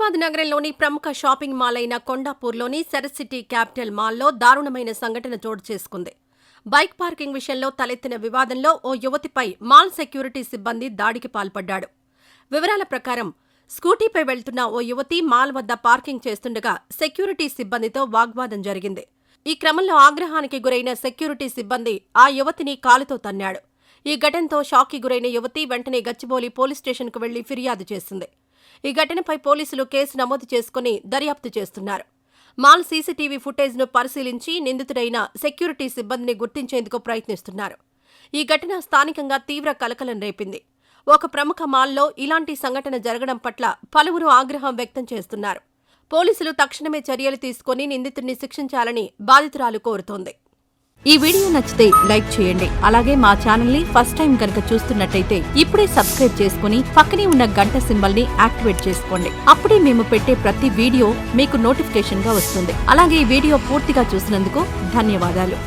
హైదరాబాద్ నగరంలోని ప్రముఖ shopping mall అయిన కొండాపూర్లోని శరత్ సిటీ క్యాపిటల్ మాల్లో దారుణమైన సంఘటన చోటు చేసుకుంది. బైక్ పార్కింగ్ విషయంలో తలెత్తిన వివాదంలో ఓ యువతిపై మాల్ సెక్యూరిటీ సిబ్బంది దాడికి పాల్పడ్డాడు. వివరాల ప్రకారం స్కూటీపై వెళ్తున్న ఓ యువతి మాల్ వద్ద పార్కింగ్ చేస్తుండగా సెక్యూరిటీ సిబ్బందితో వాగ్వాదం జరిగింది. ఈ క్రమంలో ఆగ్రహానికి గురైన సెక్యూరిటీ సిబ్బంది ఆ యువతిని కాలుతో తన్నాడు. ఈ ఘటనతో షాక్కి గురైన యువతి వెంటనే గచ్చిబౌలి పోలీస్ స్టేషన్కు వెళ్లి ఫిర్యాదు చేసింది. ఈ ఘటనపై పోలీసులు కేసు నమోదు చేసుకుని దర్యాప్తు చేస్తున్నారు. మాల్ సీసీటీవీ ఫుటేజ్ను పరిశీలించి నిందితుడైన సెక్యూరిటీ సిబ్బందిని గుర్తించేందుకు ప్రయత్నిస్తున్నారు. ఈ ఘటన స్థానికంగా తీవ్ర కలకలం రేపింది. ఒక ప్రముఖ మాల్లో ఇలాంటి సంఘటన జరగడం పట్ల పలువురు ఆగ్రహం వ్యక్తం చేస్తున్నారు. పోలీసులు తక్షణమే చర్యలు తీసుకుని నిందితుడిని శిక్షించాలని బాధితురాలు కోరుతోంది. ఈ వీడియో నచ్చితే లైక్ చేయండి. అలాగే మా ఛానల్ ని ఫస్ట్ టైం కనుక చూస్తున్నట్టయితే ఇప్పుడే సబ్స్క్రైబ్ చేసుకుని పక్కనే ఉన్న గంట సింబల్ ని యాక్టివేట్ చేసుకోండి. అప్పుడే మేము పెట్టే ప్రతి వీడియో మీకు నోటిఫికేషన్ గా వస్తుంది. అలాగే ఈ వీడియో పూర్తిగా చూసినందుకు ధన్యవాదాలు.